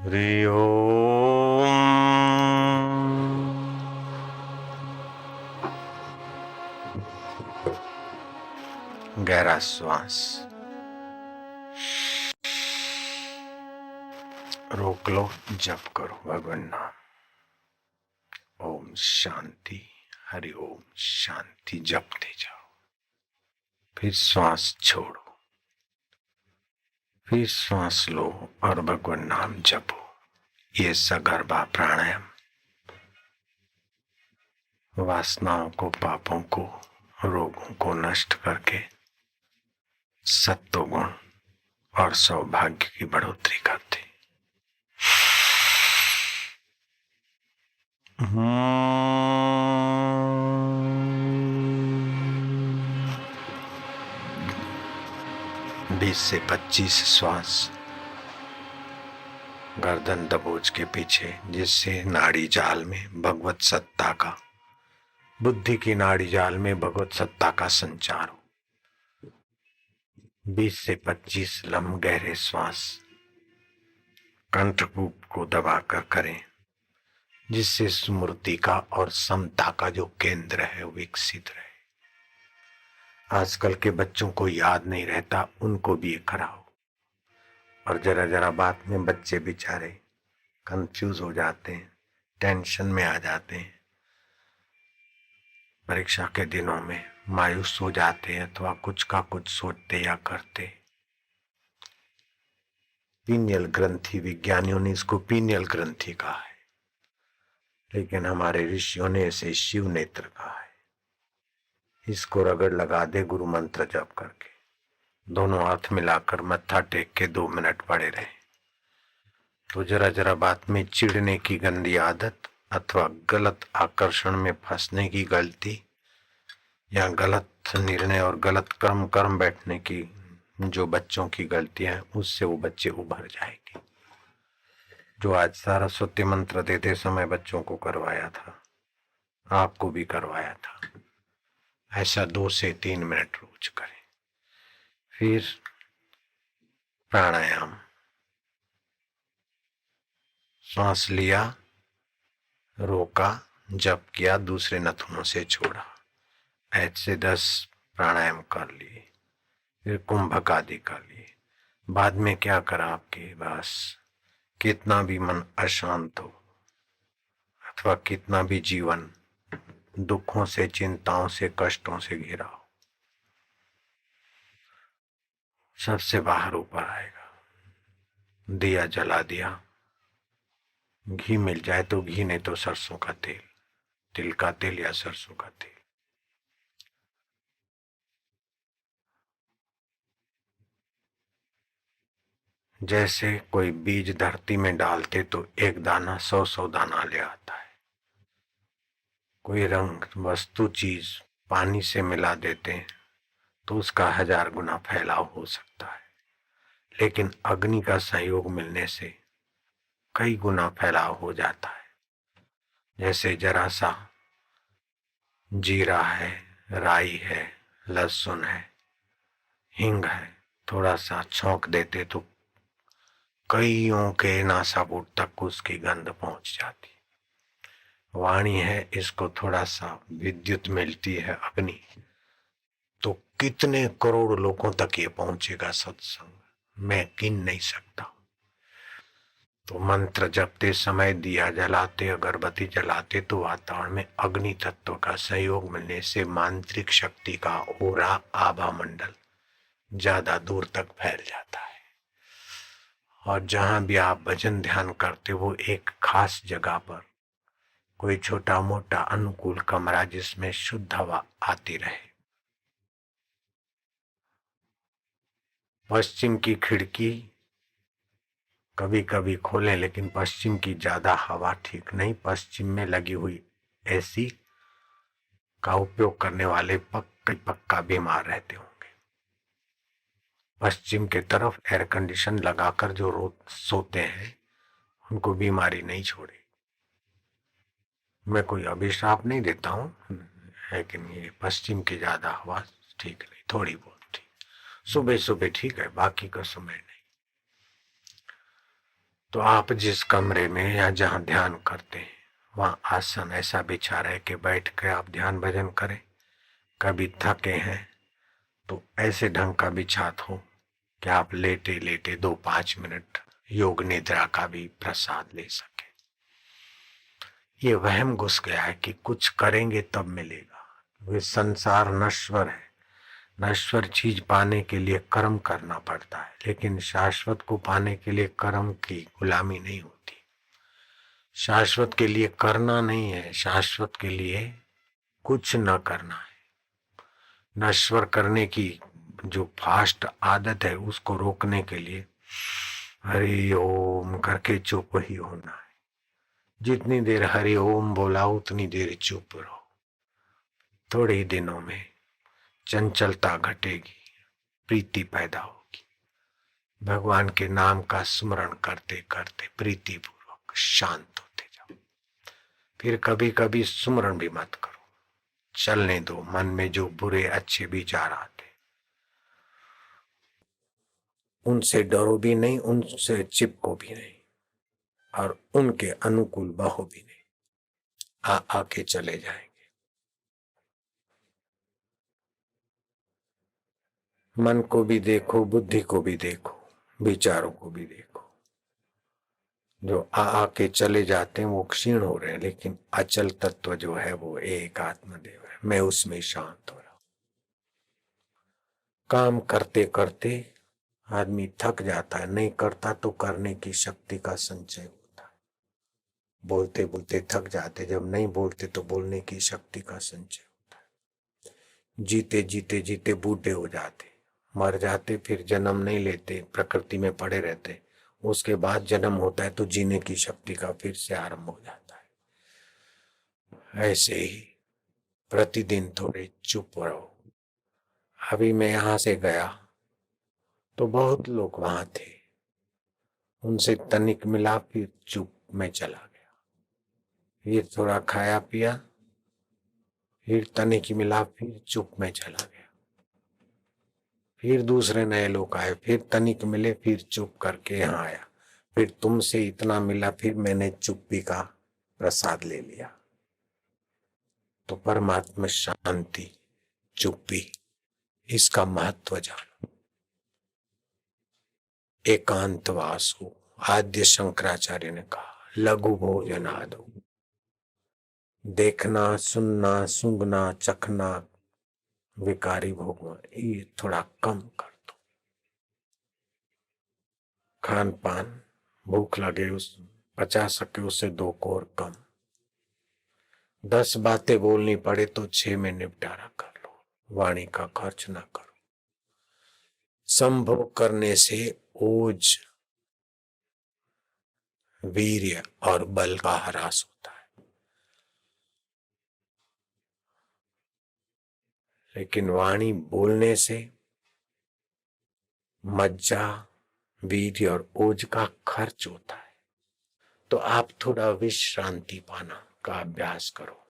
हरि ओम। गहरा श्वास रोक लो, जप करो भगवान नाम। ओम शांति, हरि ओम शांति जपते जाओ। फिर श्वास छोड़ो, फिर श्वास लो और भगवान नाम जपो। ये सगर्भा प्राणायाम वासनाओं को, पापों को, रोगों को नष्ट करके सत्वगुण और सौभाग्य की बढ़ोतरी करते। 20 से 25 श्वास गर्दन दबोच के पीछे, जिससे नाड़ी जाल में भगवत सत्ता का, बुद्धि की नाड़ी जाल में भगवत सत्ता का संचार हो। 20 से 25 लंबे गहरे श्वास कंठकूप को दबाकर करें, जिससे स्मृति का और समता का जो केंद्र है विकसित रहे। आजकल के बच्चों को याद नहीं रहता, उनको भी ये कराओ। और जरा जरा बात में बच्चे बेचारे कंफ्यूज हो जाते हैं, टेंशन में आ जाते हैं, परीक्षा के दिनों में मायूस हो जाते हैं अथवा कुछ का कुछ सोचते या करते। पीनियल ग्रंथि, विज्ञानियों ने इसको पीनियल ग्रंथि कहा है, लेकिन हमारे ऋषियों ने इसे शिव नेत्र कहा है। इसको रगड़ लगा दे गुरु मंत्र जप करके, दोनों हाथ मिलाकर मत्था टेक के 2 मिनट पड़े रहे, तो जरा जरा बात में चिढ़ने की गंदी आदत अथवा गलत आकर्षण में फंसने की गलती या गलत निर्णय और गलत कर्म बैठने की जो बच्चों की गलतियां हैं, उससे वो बच्चे उभर जाएंगे। जो आज सरस्वती मंत्र देते समय बच्चों को करवाया था, आपको भी करवाया था। ऐसा 2 से 3 मिनट रोज करें। फिर प्राणायाम, श्वास लिया, रोका, जप किया, दूसरे नथुनों से छोड़ा, ऐसे 10 प्राणायाम कर लिए। फिर कुंभक आदि कर लिए। बाद में क्या करा आपके, बस कितना भी मन अशांत हो अथवा कितना भी जीवन दुखों से, चिंताओं से, कष्टों से घिरा हो, सबसे बाहर ऊपर आएगा। दिया जला दिया, घी मिल जाए तो घी, नहीं तो सरसों का तेल, तिल का तेल या सरसों का तेल। जैसे कोई बीज धरती में डालते तो एक दाना 100 दाना ले आता है। कोई रंग, वस्तु, चीज पानी से मिला देते हैं तो उसका 1000 गुना फैलाव हो सकता है, लेकिन अग्नि का सहयोग मिलने से कई गुना फैलाव हो जाता है। जैसे जरा सा जीरा है, राई है, लहसुन है, हींग है, थोड़ा सा छौंक देते तो कईयों के नासापुट तक उसकी गंध पहुंच जाती। वाणी है, इसको थोड़ा सा विद्युत मिलती है, अग्नि, तो कितने करोड़ लोगों तक ये पहुंचेगा सत्संग, मैं गिन नहीं सकता। तो मंत्र जपते समय, दिया जलाते, अगरबत्ती जलाते तो वातावरण में अग्नि तत्व का सहयोग मिलने से मांत्रिक शक्ति का ओरा, आभा मंडल ज्यादा दूर तक फैल जाता है। और जहां भी आप भजन ध्यान करते हो, एक खास जगह पर कोई छोटा मोटा अनुकूल कमरा जिसमें शुद्ध हवा आती रहे। पश्चिम की खिड़की कभी कभी खोलें, लेकिन पश्चिम की ज्यादा हवा ठीक नहीं। पश्चिम में लगी हुई एसी का उपयोग करने वाले पक्का बीमार रहते होंगे। पश्चिम के तरफ एयर कंडीशन लगाकर जो रोज सोते हैं, उनको बीमारी नहीं छोड़े। मैं कोई अभिशाप नहीं देता हूं, लेकिन ये पश्चिम की ज्यादा हवा ठीक नहीं, थोड़ी बहुत ठीक। सुबह सुबह ठीक है, बाकी का समय नहीं। तो आप जिस कमरे में या जहां ध्यान करते हैं वहां आसन ऐसा बिछा रहे कि बैठ के आप ध्यान भजन करें। कभी थके हैं तो ऐसे ढंग का बिछात हो कि आप लेटे लेटे 2-5 मिनट योग निद्रा का भी प्रसाद ले सके। ये वहम घुस गया है कि कुछ करेंगे तब मिलेगा। वे संसार नश्वर है। नश्वर चीज पाने के लिए कर्म करना पड़ता है, लेकिन शाश्वत को पाने के लिए कर्म की गुलामी नहीं होती। शाश्वत के लिए करना नहीं है, शाश्वत के लिए कुछ न करना है। नश्वर करने की जो फास्ट आदत है उसको रोकने के लिए हरि ओम करके चुप ही होना है। जितनी देर हरि ओम बोला उतनी देर चुप रहो। थोड़े ही दिनों में चंचलता घटेगी, प्रीति पैदा होगी। भगवान के नाम का स्मरण करते करते प्रीति पूर्वक शांत होते जाओ। फिर कभी कभी स्मरण भी मत करो, चलने दो। मन में जो बुरे अच्छे विचार आते उनसे डरो भी नहीं, उनसे चिपको भी नहीं, और उनके अनुकूल बहो भी नहीं। आके चले जाएंगे। मन को भी देखो, बुद्धि को भी देखो, विचारों को भी देखो। जो आके चले जाते हैं वो क्षीण हो रहे हैं, लेकिन अचल तत्व जो है वो एक आत्मदेव है। मैं उसमें शांत हो रहा हूं। काम करते करते आदमी थक जाता है, नहीं करता तो करने की शक्ति का संचय होता है। बोलते बोलते थक जाते, जब नहीं बोलते तो बोलने की शक्ति का संचय होता है। जीते जीते जीते बूढ़े हो जाते, मर जाते, फिर जन्म नहीं लेते, प्रकृति में पड़े रहते। उसके बाद जन्म होता है तो जीने की शक्ति का फिर से आरंभ हो जाता है। ऐसे ही प्रतिदिन थोड़े चुप रहो। अभी मैं यहां से गया तो बहुत लोग वहां थे, उनसे तनिक मिला, फिर चुप में चला गया। फिर थोड़ा खाया पिया, फिर तनिक मिला, फिर चुप में चला गया। फिर दूसरे नए लोग आए, फिर तनिक मिले, फिर चुप करके यहाँ आया। फिर तुमसे इतना मिला, फिर मैंने चुप्पी का प्रसाद ले लिया। तो परमात्मा शांति, चुप्पी, इसका महत्व जानो। एकांतवास हो। आद्य शंकराचार्य ने कहा लघु भोजन आदो। देखना, सुनना, सूंघना, चखना, विकारी भोगना, ये थोड़ा कम कर दो। खान पान, भूख लगे उस पचा सके उससे 2 कोर कम। 10 बातें बोलनी पड़े तो 6 में निपटारा कर लो। वाणी का खर्च ना करो। संभोग करने से ओज, वीर्य और बल का ह्रास होता है, लेकिन वाणी बोलने से मज्जा, वीर्य और ओज का खर्च होता है। तो आप थोड़ा विश्रांति पाना का अभ्यास करो।